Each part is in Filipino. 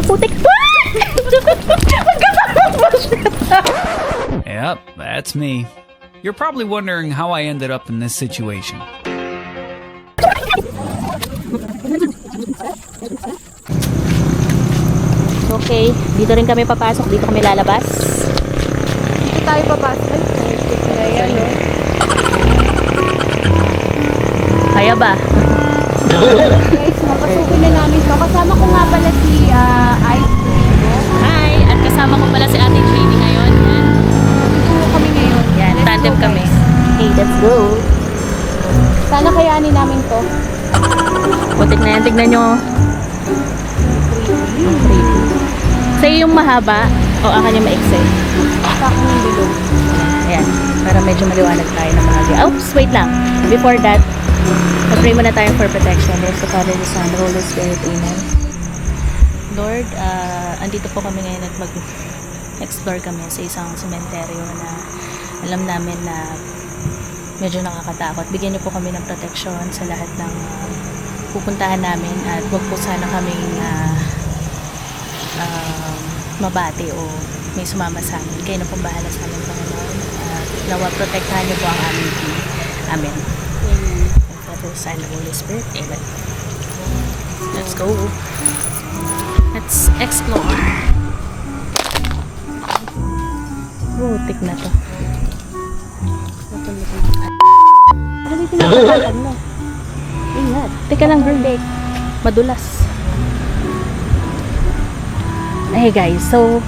Putik! Yep, that's me. You're probably wondering how I ended up in this situation. Okay, dito rin kami papasok. Dito kami lalabas. Dito tayo papasok. Ayan, no? Kaya ba? Guys, mapasukin na namin to. Kasama ko nga pala si Ice Rigo. Hi! At kasama ko pala si Ate JD ngayon. Yan. Tutulong kami ngayon. Yan, Let's tandem go, kami. guys. Okay, let's go. Sana kayanin namin to. Putik na yan. Tignan nyo. Ang creepy. Sa'yo yung mahaba o akin yung maiksi? Sa akin yung bilog. Ayan. Para medyo maliwanag tayo ng mga view. Oops! Wait lang. Before that, mag-pray muna tayo for protection. Lord, the Father, the Son, the Holy Spirit. Amen. Lord, andito po kami ngayon at mag-explore kami sa isang sementeryo na alam namin na medyo nakakatakot. Bigyan niyo po kami ng protection sa lahat ng pupuntahan namin at huwag po sana kaming mabati o may sumama sa amin. Kayo na pong bahala sa amin, Panginoon. Nawa, protektahan niyo po ang aming team. Amen. Father, Son, and Holy Spirit. Amen. Let's go. Let's explore. Rotik na to. Ano yung pinakatakan mo? Ingat. Teka lang, girl. Madulas. Hey guys, so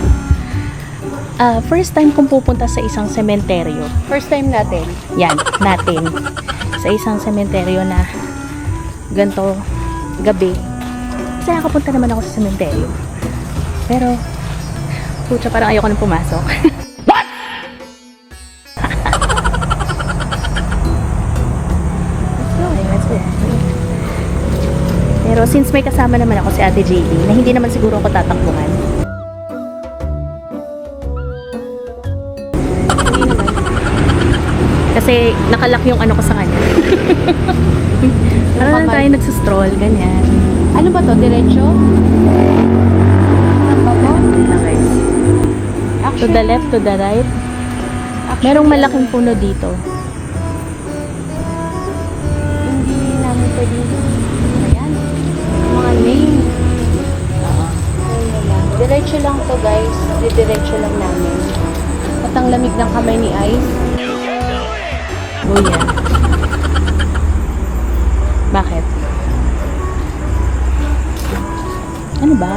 first time kong pupunta sa isang sementeryo. First time natin. Yan, natin. Sa isang sementeryo na ganito gabi. Kasi nakapunta naman ako sa sementeryo. Pero, pucha, parang ayoko nang pumasok. What? Let's go. Pero since may kasama naman ako si Ate JD, na hindi naman siguro ako tatakbuhan. Kasi nakalak yung ano ko sa kanya. Parang lang tayo nagsustroll, ganyan. Ano ba to? Diretso? Ano ba to? Okay. To the left, to the right. Merong malaking puno dito. Hindi namin pwedeng ayan. Mga name. Diretso lang to, guys. Diretso lang namin. At ang lamig ng kamay ni Ice. Oh, yan. Bakit? Ano ba?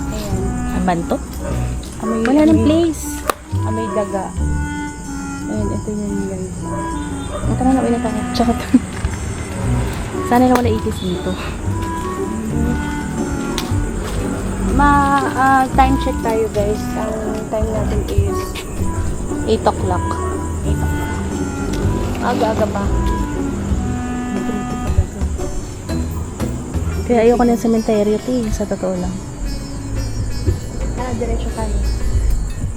Ayan. Aman to? Amoy, Wala nang place. Amoy daga. Ayan, ito yun, guys. Ito na ulit ako. Tsaka sana na wala ikis dito. Time check tayo, guys. Ang time natin is 8 o'clock. 8 o'clock. Aga-aga pa. Kaya ayoko ng sementeryo, sa totoo lang. Diretso tayo.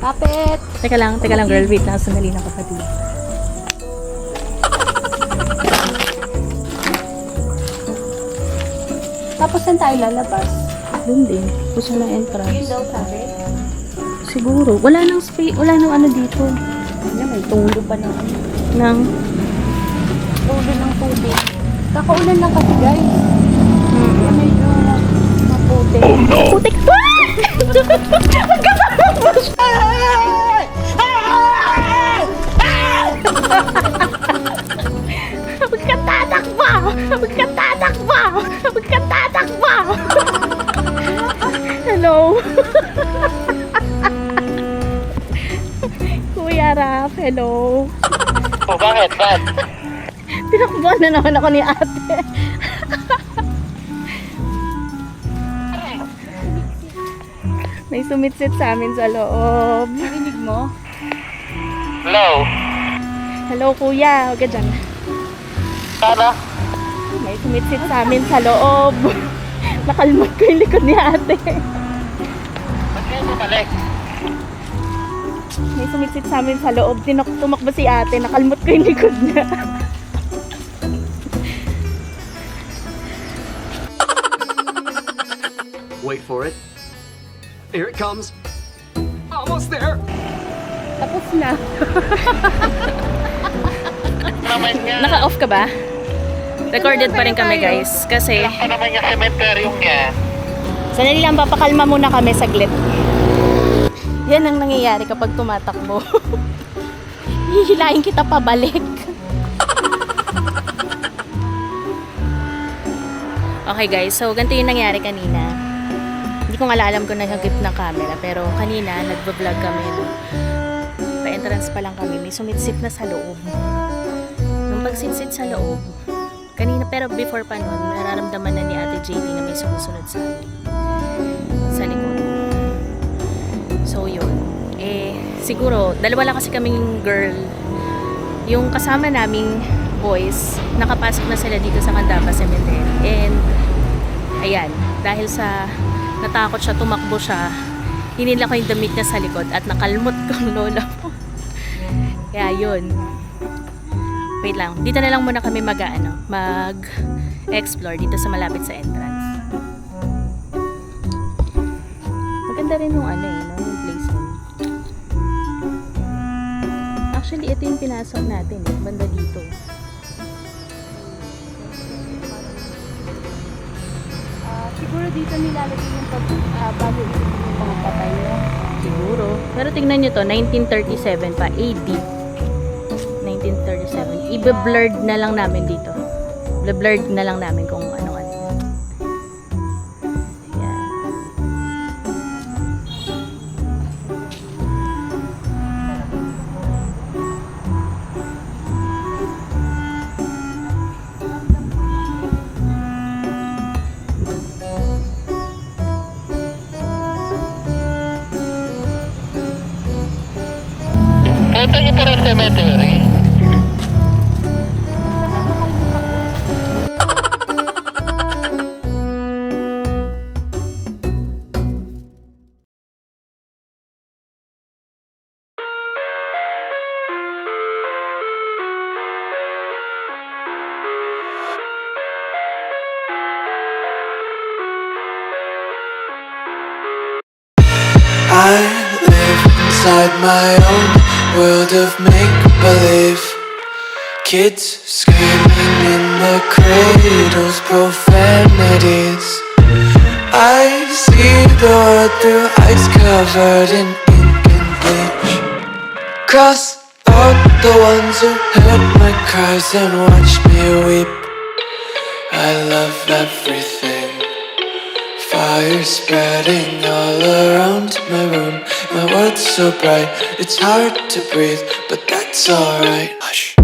Kapit! Teka lang girl, wait lang, sandali na kapatid. Tapos saan tayo lalabas? Doon din, puso ng Yun entrance. daw sabi. Siguro, wala nang space, wala nang ano dito. Ano, may tulo pa ng ano. Nang, Tulo ng tubig. Kakaulan lang kasi, guys. Kaya medyo maputi. putik! Magkatatakbo! Magkatatakbo! Magkatatakbo! Hello! Kuya Raf, hello! Oh, bakit? Bakit? Tinakbuhan na naman ako ni ate. May sumitsit sa amin sa loob. Narinig mo? Hello? Hello kuya, huwag ka dyan. Sana? May sumitsit sa amin sa loob. Nakalmot ko yung likod ni ate. Ba't kayo bumalik? May sumitsit sa amin sa loob. Tumakbo si ate, nakalmot ko yung likod niya. Wait for it. Here it comes. Almost there. Tapos na. Naman niya. Naka-off ka ba? Recorded pa rin kami guys. Kasi, Alam ko naman yung cementerium niya. sanali lang, papakalma muna kami saglit. Yan ang nangyayari kapag tumatakbo. Hihilain kita pabalik. Okay guys, so ganito yung nangyari kanina. Hindi ko nga alam kung nag-hagip ng camera, pero kanina nagbo-vlog kami. Pa-entrance pa lang kami, may sumitsit na sa loob. Nung pagsit-sit sa loob, kanina, pero before pa nun, nararamdaman na ni Ate JD na may sumusunod sa amin. Sa likod. So yun. Siguro, dalawa lang kasi kaming girl. Yung kasama naming boys, nakapasok na sila dito sa Candaba Cemetery. And, ayan, dahil sa natakot siya, tumakbo siya, hinila ko yung damit niya sa likod at nakalmot kong lola mo. Kaya yun. Wait lang, dito na lang muna kami mag-explore dito sa malapit sa entrance. Maganda rin yung yung place mo. Actually, ito yung pinasok natin, banda dito. Siguro dito nilalagay yung bago yung mga patay mo. Siguro. Pero tingnan nyo to, 1937 pa, AD. 1937. Ibe-blurred na lang namin dito. Ibe-blurred na lang namin kung ano-ano. Yan. Punta niyo pa rin cemetery. I live inside my own world of make-believe. Kids screaming in the cradles, profanities. I see the world through eyes covered in ink and bleach. Cross out the ones who heard my cries and watched me weep. I love everything. Fire spreading all around my room. My world's so bright, it's hard to breathe, but that's alright. Hush.